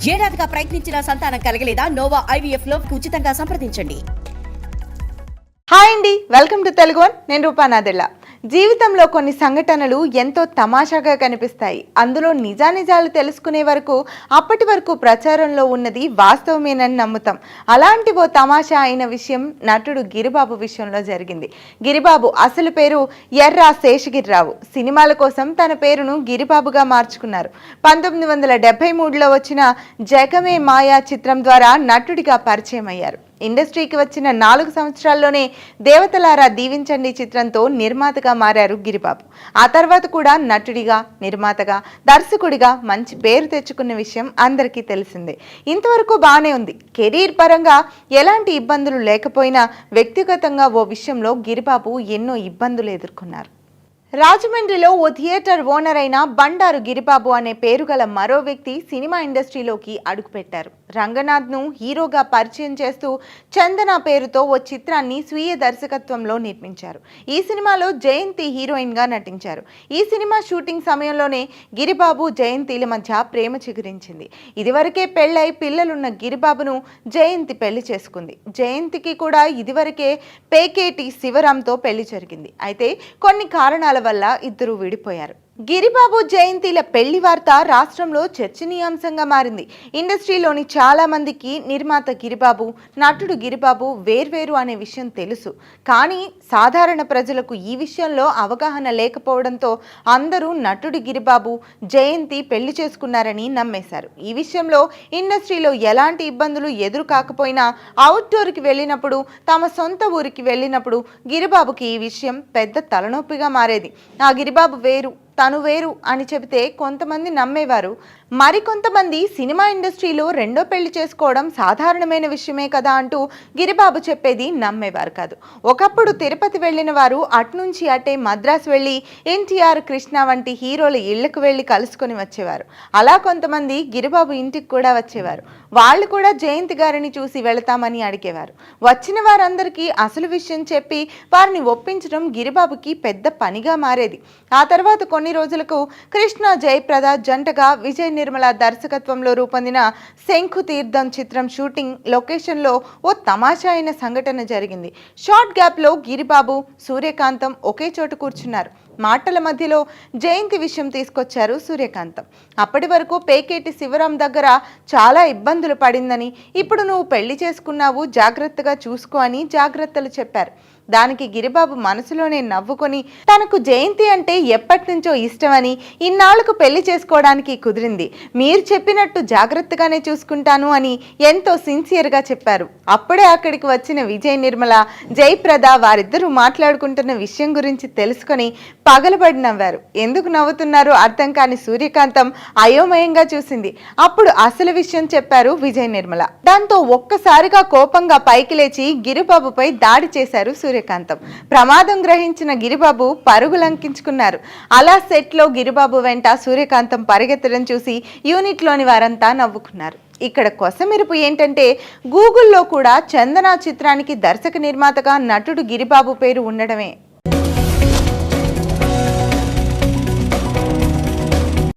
ఏడాదిగా ప్రయత్నించిన సంతానం కలగలేదా? Noah IVF లో ఉచితంగా సంప్రదించండి. హాయ్ అండి, వెల్కమ్ టు తెలుగు వన్. నేను రూపానాదిల్లా. జీవితంలో కొన్ని సంఘటనలు ఎంతో తమాషాగా కనిపిస్తాయి. అందులో నిజానిజాలు తెలుసుకునే వరకు అప్పటి వరకు ప్రచారంలో ఉన్నది వాస్తవమేనని నమ్ముతాం. అలాంటి ఓ తమాషా అయిన విషయం నటుడు గిరిబాబు విషయంలో జరిగింది. గిరిబాబు అసలు పేరు ఎర్రా శేషగిరిరావు. సినిమాల కోసం తన పేరును గిరిబాబుగా మార్చుకున్నారు. 1973లో వచ్చిన జగమే మాయా చిత్రం ద్వారా నటుడిగా పరిచయం అయ్యారు. ఇండస్ట్రీకి వచ్చిన 4 సంవత్సరాల్లోనే దేవతలారా దీవించండి చిత్రంతో నిర్మాతగా మారారు గిరిబాబు. ఆ తర్వాత కూడా నటుడిగా, నిర్మాతగా, దర్శకుడిగా మంచి పేరు తెచ్చుకున్న విషయం అందరికీ తెలిసిందే. ఇంతవరకు బాగానే ఉంది. కెరీర్ పరంగా ఎలాంటి ఇబ్బందులు లేకపోయినా వ్యక్తిగతంగా ఓ విషయంలో గిరిబాబు ఎన్నో ఇబ్బందులు ఎదుర్కొన్నారు. రాజమండ్రిలో ఓ థియేటర్ ఓనర్ అయిన బండారు గిరిబాబు అనే పేరు గల మరో వ్యక్తి సినిమా ఇండస్ట్రీలోకి అడుగుపెట్టారు. రంగనాథ్ను హీరోగా పరిచయం చేస్తూ చందన పేరుతో ఓ చిత్రాన్ని స్వీయ దర్శకత్వంలో నిర్మించారు. ఈ సినిమాలో జయంతి హీరోయిన్గా నటించారు. ఈ సినిమా షూటింగ్ సమయంలోనే గిరిబాబు, జయంతిల మధ్య ప్రేమ చిగురించింది. ఇదివరకే పెళ్ళై పిల్లలున్న గిరిబాబును జయంతి పెళ్లి చేసుకుంది. జయంతికి కూడా ఇదివరకే పేకేటి శివరాంతో పెళ్లి జరిగింది. అయితే కొన్ని కారణాల వల్ల ఇద్దరు విడిపోయారు. గిరిబాబు, జయంతిల పెళ్లి వార్త రాష్ట్రంలో చర్చనీయాంశంగా మారింది. ఇండస్ట్రీలోని చాలా మందికి నిర్మాత గిరిబాబు, నటుడు గిరిబాబు వేర్వేరు అనే విషయం తెలుసు. కానీ సాధారణ ప్రజలకు ఈ విషయంలో అవగాహన లేకపోవడంతో అందరూ నటుడు గిరిబాబు, జయంతి పెళ్లి చేసుకున్నారని నమ్మేశారు. ఈ విషయంలో ఇండస్ట్రీలో ఎలాంటి ఇబ్బందులు ఎదురు కాకపోయినా అవుట్డోర్కి వెళ్ళినప్పుడు, తమ సొంత ఊరికి వెళ్ళినప్పుడు గిరిబాబుకి ఈ విషయం పెద్ద తలనొప్పిగా మారేది. ఆ గిరిబాబు వేరు, తను వేరు అని చెబితే కొంతమంది నమ్మేవారు. మరికొంతమంది సినిమా ఇండస్ట్రీలో రెండో పెళ్లి చేసుకోవడం సాధారణమైన విషయమే కదా అంటూ గిరిబాబు చెప్పేది నమ్మేవారు కాదు. ఒకప్పుడు తిరుపతి వెళ్ళిన వారు అట్నుంచి అటే మద్రాసు వెళ్ళి ఎన్టీఆర్, కృష్ణ వంటి హీరోల ఇళ్లకు వెళ్ళి కలుసుకొని వచ్చేవారు. అలా కొంతమంది గిరిబాబు ఇంటికి కూడా వచ్చేవారు. వాళ్ళు కూడా జయంతి గారిని చూసి వెళతామని అడిగేవారు. వచ్చిన వారందరికీ అసలు విషయం చెప్పి వారిని ఒప్పించడం గిరిబాబుకి పెద్ద పనిగా మారేది. ఆ తర్వాత కొన్ని రోజులకు కృష్ణ, జయప్రద జంటగా విజయ్ నిర్మల దర్శకత్వంలో రూపొందిన శంఖు తీర్థం చిత్రం షూటింగ్ లొకేషన్లో ఓ తమాషా అయిన సంఘటన జరిగింది. షార్ట్ గ్యాప్లో గిరిబాబు, సూర్యకాంతం ఒకే చోట కూర్చున్నారు. మాటల మధ్యలో జయంతి విషయం తీసుకొచ్చారు సూర్యకాంతం. అప్పటి వరకు పేకేటి శివరాం దగ్గర చాలా ఇబ్బందులు పడిందని, ఇప్పుడు నువ్వు పెళ్లి చేసుకున్నావు, జాగ్రత్తగా చూసుకో అని జాగ్రత్తలు చెప్పారు. దానికి గిరిబాబు మనసులోనే నవ్వుకొని తనకు జయంతి అంటే ఎప్పటి నుంచో ఇష్టమని, ఇన్నాళ్లకు పెళ్లి చేసుకోవడానికి కుదిరింది, మీరు చెప్పినట్టు జాగ్రత్తగానే చూసుకుంటాను అని ఎంతో సిన్సియర్గా చెప్పారు. అప్పుడే అక్కడికి వచ్చిన విజయ్ నిర్మల, జయప్రద వారిద్దరూ మాట్లాడుకుంటున్న విషయం గురించి తెలుసుకొని పగలబడి నవ్వారు. ఎందుకు నవ్వుతున్నారో అర్థం కాని సూర్యకాంతం అయోమయంగా చూసింది. అప్పుడు అసలు విషయం చెప్పారు విజయ్ నిర్మల. దాంతో ఒక్కసారిగా కోపంగా పైకి లేచి గిరిబాబుపై దాడి చేశారు సూర్యకాంతం. ప్రమాదం గ్రహించిన గిరిబాబు పరుగులంకించుకున్నారు. అలా సెట్లో గిరిబాబు వెంట సూర్యకాంతం పరిగెత్తడం చూసి యూనిట్లోని వారంతా నవ్వుకున్నారు. ఇక్కడ కొసమెరుపు ఏంటంటే గూగుల్లో కూడా చందన చిత్రానికి దర్శక నిర్మాతగా నటుడు గిరిబాబు పేరు ఉండడమే.